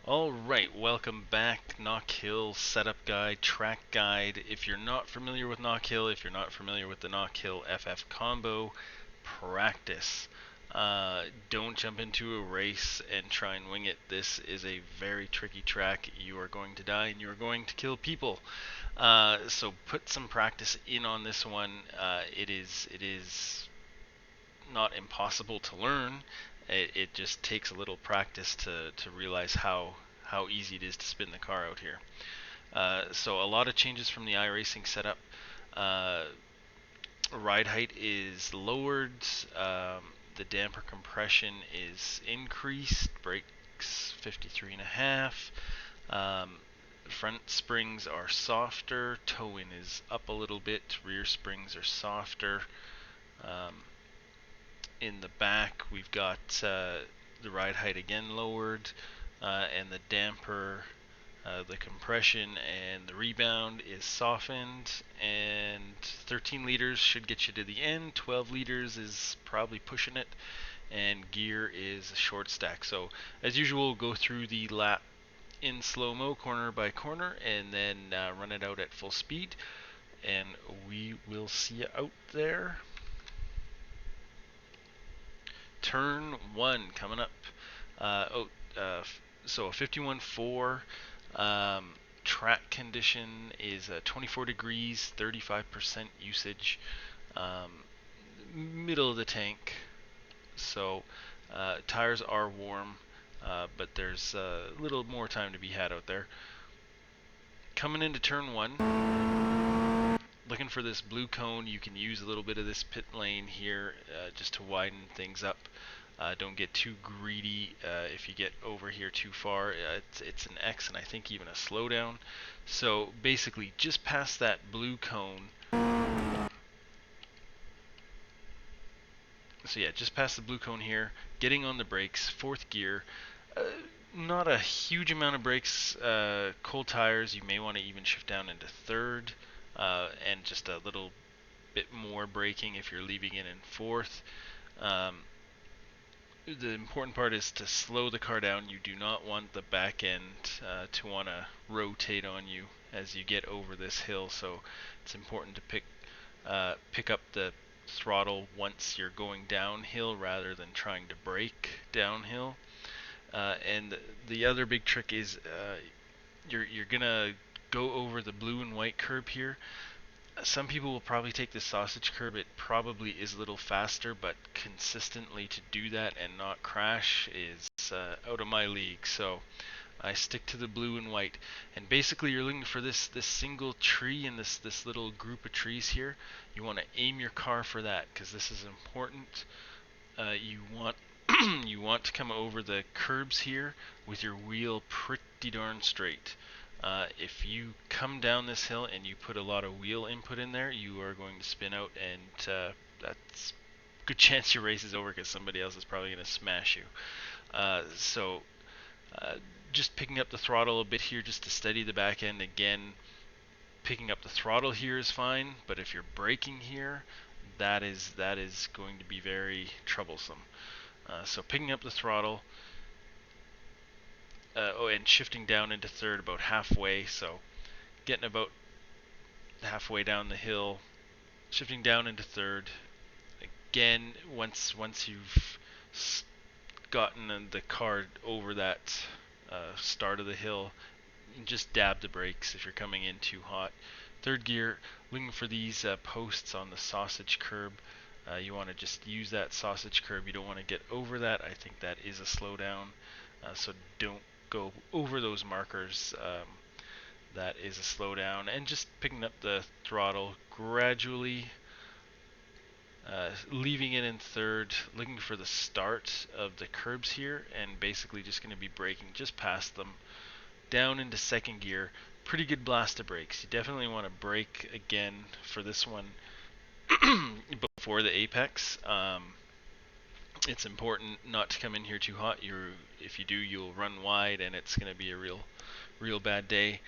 Alright, welcome back. Knockhill setup guide, track guide. If you're not familiar with Knockhill, if you're not familiar with the Knockhill FF combo, practice. Don't jump into a race and try and wing it. This is a very tricky track. You are going to die and you are going to kill people. So put some practice in on this one. It is not impossible to learn. It just takes a little practice to realize how easy it is to spin the car out here. So a lot of changes from the iRacing setup. Uh, Ride height is lowered. The damper compression is increased. Brakes 53.5. Front springs are softer. Toe-in is up a little bit. Rear springs are softer. Um, in the back, we've got the ride height again lowered, and the damper, the compression, and the rebound is softened. And 13 liters should get you to the end. 12 liters is probably pushing it, and gear is a short stack. So as usual, we'll go through the lap in slow-mo, corner by corner, and then run it out at full speed, and we will see you out there. Turn 1 coming up. So a 51.4. Track condition is 24 degrees, 35% usage. Middle of the tank. So tires are warm, but there's a little more time to be had out there. Coming into turn 1. Looking for this blue cone. You can use a little bit of this pit lane here just to widen things up. Don't get too greedy if you get over here too far. It's an X and I think even a slowdown. So basically just past that blue cone. So yeah, just past the blue cone here, getting on the brakes, 4th gear. Not a huge amount of brakes, cold tires. You may want to even shift down into 3rd. And just a little bit more braking if you're leaving it in 4th. The important part is to slow the car down. You do not want the back end to want to rotate on you as you get over this hill, so it's important to pick up the throttle once you're going downhill rather than trying to brake downhill. And the other big trick is you're gonna go over the blue and white curb here. Some people will probably take the sausage curb. It probably is a little faster, but consistently to do that and not crash is out of my league. So I stick to the blue and white. And basically you're looking for this single tree in this little group of trees here. You want to aim your car for that because this is important. You want you want to come over the curbs here with your wheel pretty darn straight. If you come down this hill and you put a lot of wheel input in there, you are going to spin out, and that's a good chance your race is over because somebody else is probably going to smash you. So just picking up the throttle a bit here just to steady the back end. Again, picking up the throttle here is fine, but if you're braking here, that is going to be very troublesome. So picking up the throttle, and shifting down into 3rd about halfway, so getting about halfway down the hill, shifting down into 3rd. Again, once you've gotten the car over that start of the hill, just dab the brakes if you're coming in too hot. 3rd gear, looking for these posts on the sausage curb. You want to just use that sausage curb. You don't want to get over that. I think that is a slowdown, so don't go over those markers. That is a slowdown, and just picking up the throttle gradually, leaving it in 3rd, looking for the start of the curbs here, and basically just going to be braking just past them, down into 2nd gear. Pretty good blast of brakes. You definitely want to brake again for this one before the apex. It's important not to come in here too hot. If you do, you'll run wide, and it's going to be a real bad day.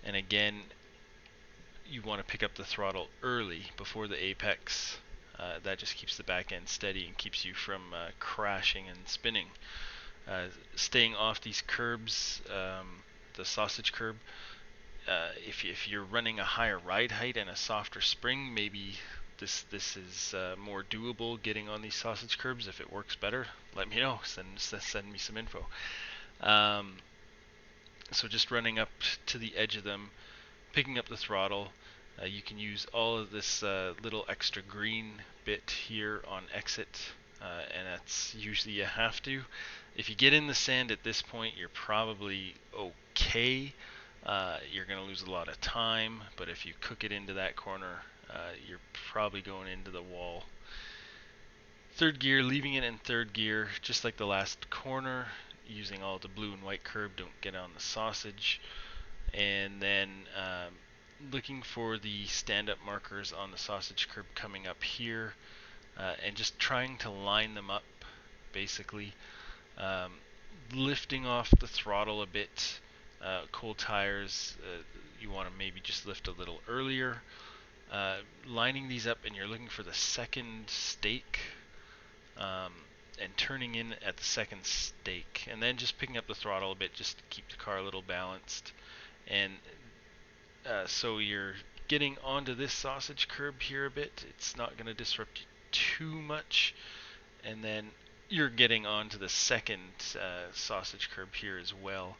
And again, you want to pick up the throttle early before the apex. That just keeps the back end steady and keeps you from crashing and spinning. Staying off these curbs, the sausage curb. If you're running a higher ride height and a softer spring, maybe this is more doable getting on these sausage curbs. If it works better, let me know. Send me some info. Um, so just running up to the edge of them, picking up the throttle. You can use all of this little extra green bit here on exit, and that's usually you have to. If you get in the sand at this point, you're probably okay. You're going to lose a lot of time, but if you cook it into that corner, you're probably going into the wall. Third gear, leaving it in third gear, just like the last corner, using all the blue and white curb, don't get on the sausage. And then looking for the stand-up markers on the sausage curb coming up here, and just trying to line them up, basically. Lifting off the throttle a bit. Cold tires, you want to maybe just lift a little earlier. Lining these up, and you're looking for the second stake, and turning in at the second stake, and then just picking up the throttle a bit just to keep the car a little balanced. And so you're getting onto this sausage curb here a bit. It's not going to disrupt you too much. And then you're getting onto the second sausage curb here as well.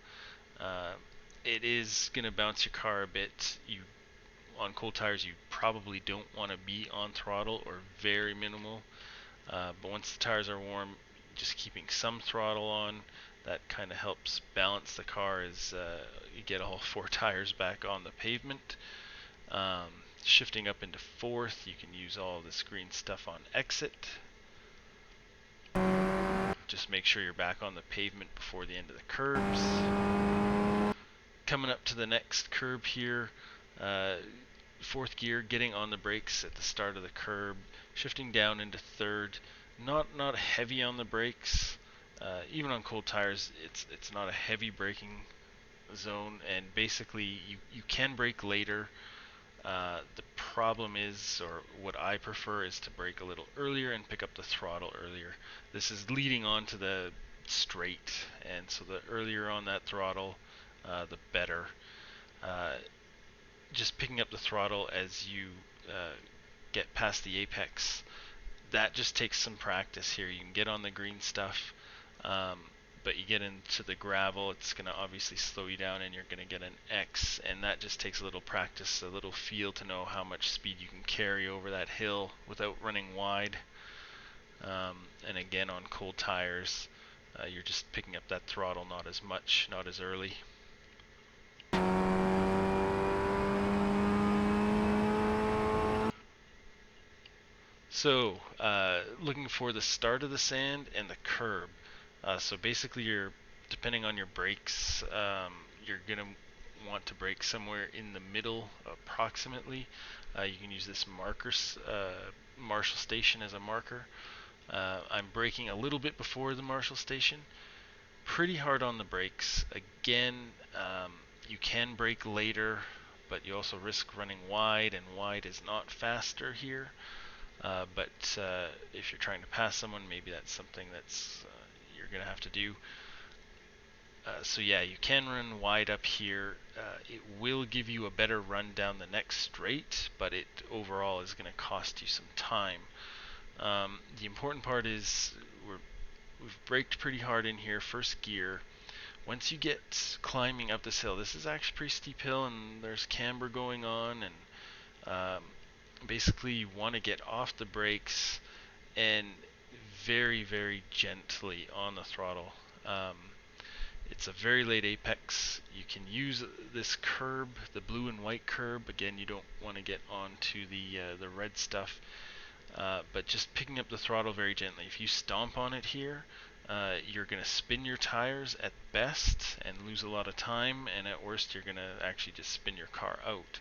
It is going to bounce your car a bit. On cold tires, you probably don't want to be on throttle or very minimal. But once the tires are warm, just keeping some throttle on, that kind of helps balance the car as you get all four tires back on the pavement. Shifting up into fourth, you can use all this green stuff on exit. Just make sure you're back on the pavement before the end of the curbs. Coming up to the next curb here, fourth gear, getting on the brakes at the start of the curb, shifting down into third. Not heavy on the brakes. Even on cold tires, it's not a heavy braking zone, and basically you can brake later. The problem is, or what I prefer, is to brake a little earlier and pick up the throttle earlier. This is leading on to the straight, and so the earlier on that throttle, the better. Just picking up the throttle as you get past the apex, that just takes some practice here. You can get on the green stuff, but you get into the gravel, it's going to obviously slow you down, and you're going to get an X, and that just takes a little practice, a little feel to know how much speed you can carry over that hill without running wide. And again, on cold tires, you're just picking up that throttle not as much, not as early. So, looking for the start of the sand and the curb. So basically, depending on your brakes, you're gonna want to brake somewhere in the middle, approximately. You can use this Marshall station as a marker. I'm braking a little bit before the Marshall station. Pretty hard on the brakes. Again, you can brake later, but you also risk running wide, and wide is not faster here. But if you're trying to pass someone, maybe that's something that's you're going to have to do. So yeah, you can run wide up here. It will give you a better run down the next straight, but it overall is going to cost you some time. The important part is we've braked pretty hard in here, first gear. Once you get climbing up this hill, this is actually a pretty steep hill, and there's camber going on, and basically you want to get off the brakes and very, very gently on the throttle. It's a very late apex. You can use this curb, the blue and white curb. Again, you don't want to get onto the red stuff, but just picking up the throttle very gently. If you stomp on it here, you're going to spin your tires at best and lose a lot of time, and at worst you're going to actually just spin your car out.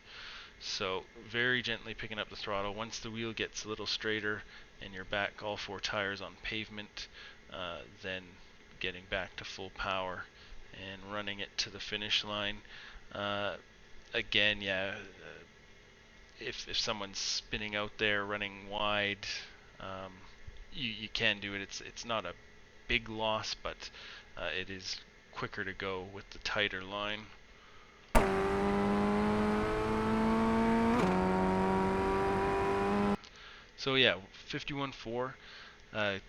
So very gently picking up the throttle. Once the wheel gets a little straighter and you're back all four tires on pavement, then getting back to full power and running it to the finish line. Again, yeah, if someone's spinning out there running wide, you can do it. It's not a big loss, but it is quicker to go with the tighter line. So yeah, 51.4.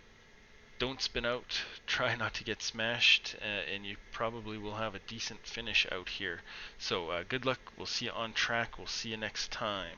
Don't spin out, try not to get smashed, and you probably will have a decent finish out here. So good luck, we'll see you on track, we'll see you next time.